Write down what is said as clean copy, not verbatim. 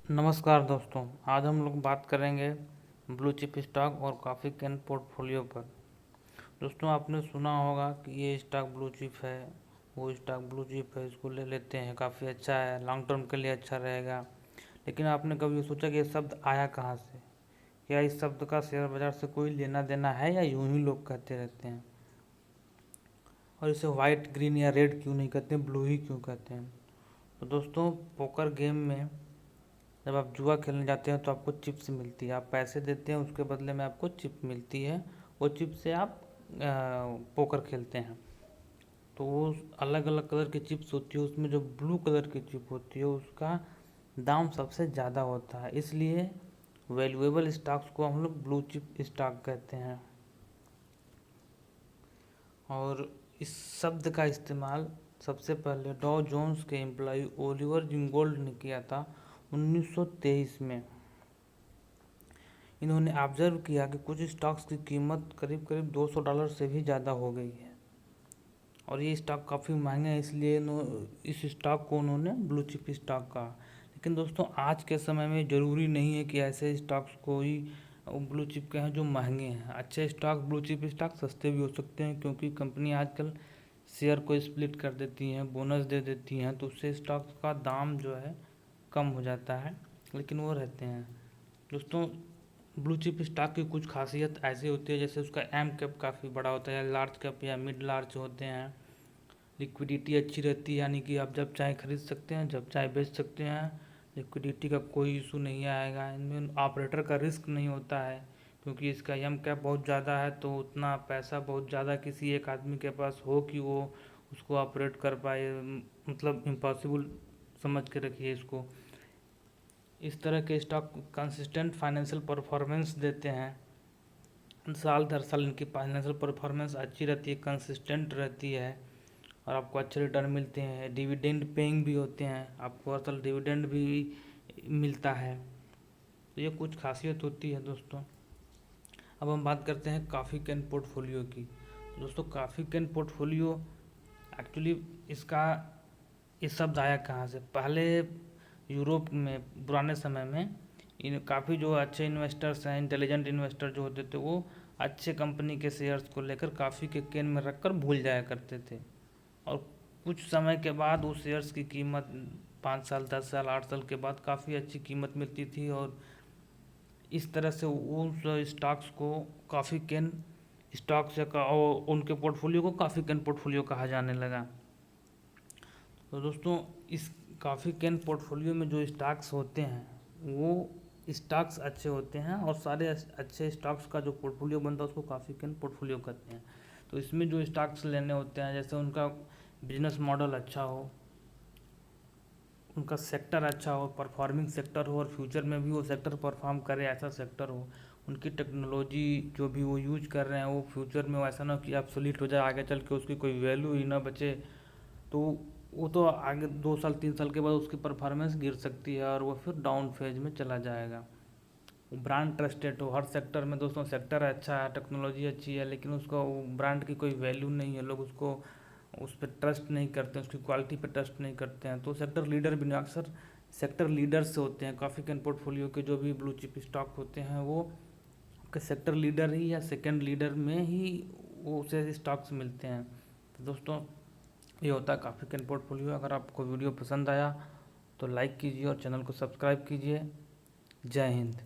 नमस्कार दोस्तों, आज हम लोग बात करेंगे ब्लू चिप स्टॉक और कॉफ़ी कैन पोर्टफोलियो पर। दोस्तों, आपने सुना होगा कि ये स्टॉक ब्लू चिप है, वो स्टॉक ब्लू चिप है, इसको ले लेते हैं, काफ़ी अच्छा है, लॉन्ग टर्म के लिए अच्छा रहेगा। लेकिन आपने कभी सोचा कि ये शब्द आया कहाँ से? क्या इस शब्द का शेयर बाजार से कोई लेना देना है या यूं ही लोग कहते रहते हैं? और इसे वाइट, ग्रीन या रेड क्यों नहीं कहते हैं, ब्लू ही क्यों कहते हैं? तो दोस्तों, पोकर गेम में जब आप जुआ खेलने जाते हैं तो आपको चिप्स मिलती है, आप पैसे देते हैं, उसके बदले में आपको चिप मिलती है। वो चिप से आप पोकर खेलते हैं। तो वो अलग अलग कलर की चिप्स होती है, उसमें जो ब्लू कलर की चिप होती है उसका दाम सबसे ज़्यादा होता है, इसलिए वैल्यूएबल स्टॉक्स को हम लोग ब्लू चिप स्टॉक कहते हैं। और इस शब्द का इस्तेमाल सबसे पहले डॉ जोन्स के एम्प्लॉय ओलिवर जिंगोल्ड ने किया था 1923 में। इन्होंने ऑब्जर्व किया कि कुछ स्टॉक्स की कीमत करीब करीब $200 से भी ज़्यादा हो गई है और ये स्टॉक काफ़ी महंगे हैं, इसलिए इस स्टॉक को उन्होंने ब्लू चिप स्टॉक कहा। लेकिन दोस्तों, आज के समय में ज़रूरी नहीं है कि ऐसे स्टॉक्स को ही ब्लू चिप के हैं जो महंगे हैं। अच्छे स्टॉक, ब्लू चिप स्टॉक सस्ते भी हो सकते हैं, क्योंकि कंपनी आजकल शेयर को स्प्लिट कर देती हैं, बोनस दे देती हैं, तो उससे स्टॉक्स का दाम जो है कम हो जाता है, लेकिन वो रहते हैं। दोस्तों, ब्लू चिप स्टॉक की कुछ खासियत ऐसी होती है, जैसे उसका एम कैप काफ़ी बड़ा होता है, या लार्ज कैप या मिड लार्ज होते हैं। लिक्विडिटी अच्छी रहती है, यानी कि आप जब चाहे खरीद सकते हैं, जब चाहे बेच सकते हैं। लिक्विडिटी का कोई इशू नहीं आएगा। इनमें ऑपरेटर का रिस्क नहीं होता है, क्योंकि इसका एम कैप बहुत ज़्यादा है, तो उतना पैसा बहुत ज़्यादा किसी एक आदमी के पास हो कि वो उसको ऑपरेट कर पाए, मतलब इम्पॉसिबल समझ के रखिए इसको। इस तरह के स्टॉक कंसिस्टेंट फाइनेंशियल परफॉर्मेंस देते हैं। साल दर साल इनकी फाइनेंशियल परफॉर्मेंस अच्छी रहती है, कंसिस्टेंट रहती है और आपको अच्छे रिटर्न मिलते हैं। डिविडेंड पेइंग भी होते हैं, आपको हर साल डिविडेंड भी मिलता है। तो ये कुछ खासियत होती है दोस्तों। अब हम बात करते हैं कॉफ़ी कैन पोर्टफोलियो की। तो दोस्तों, कॉफ़ी कैन पोर्टफोलियो एक्चुअली इसका ये शब्द आया कहाँ से? पहले यूरोप में पुराने समय में इन काफ़ी जो अच्छे इन्वेस्टर्स हैं, इंटेलिजेंट इन्वेस्टर जो होते थे, वो अच्छे कंपनी के शेयर्स को लेकर कॉफ़ी के कैन में रखकर भूल जाया करते थे। और कुछ समय के बाद उस शेयर्स की कीमत 5 साल, 10 साल, 8 साल के बाद काफ़ी अच्छी कीमत मिलती थी, और इस तरह से उस स्टॉक्स को कॉफ़ी कैन स्टॉक्स या उनके पोर्टफोलियो को कॉफ़ी कैन पोर्टफोलियो कहा जाने लगा। तो दोस्तों, इस कॉफ़ी कैन पोर्टफोलियो में जो स्टॉक्स होते हैं वो स्टॉक्स अच्छे होते हैं, और सारे अच्छे स्टॉक्स का जो पोर्टफोलियो बनता है उसको कॉफ़ी कैन पोर्टफोलियो कहते हैं। तो इसमें जो स्टॉक्स लेने होते हैं, जैसे उनका बिजनेस मॉडल अच्छा हो, उनका सेक्टर अच्छा हो, परफॉर्मिंग सेक्टर हो, और फ्यूचर में भी वो सेक्टर परफॉर्म करे, ऐसा सेक्टर हो। उनकी टेक्नोलॉजी जो भी वो यूज कर रहे हैं वो फ्यूचर में ऐसा ना कि ऑब्सोलीट हो जाए, आगे चल के उसकी कोई वैल्यू ही ना बचे। तो वो तो आगे 2 साल 3 साल के बाद उसकी परफॉर्मेंस गिर सकती है और वो फिर डाउन फेज में चला जाएगा। ब्रांड ट्रस्टेड हो, हर सेक्टर में दोस्तों सेक्टर अच्छा है, टेक्नोलॉजी अच्छी है, लेकिन उसका वो ब्रांड की कोई वैल्यू नहीं है, लोग उसको उस पर ट्रस्ट नहीं करते, उसकी क्वालिटी पे ट्रस्ट नहीं करते हैं, तो सेक्टर लीडर भी नहीं, अक्सर सेक्टर लीडर्स होते हैं। कॉफ़ी कैन पोर्टफोलियो के जो भी ब्लू चिप स्टॉक होते हैं वो आपके सेक्टर लीडर ही या सेकंड लीडर में ही वो उसे स्टॉक्स मिलते हैं। तो दोस्तों, ये होता है कॉफ़ी कैन पोर्टफोलियो। अगर आपको वीडियो पसंद आया तो लाइक कीजिए और चैनल को सब्सक्राइब कीजिए। जय हिंद।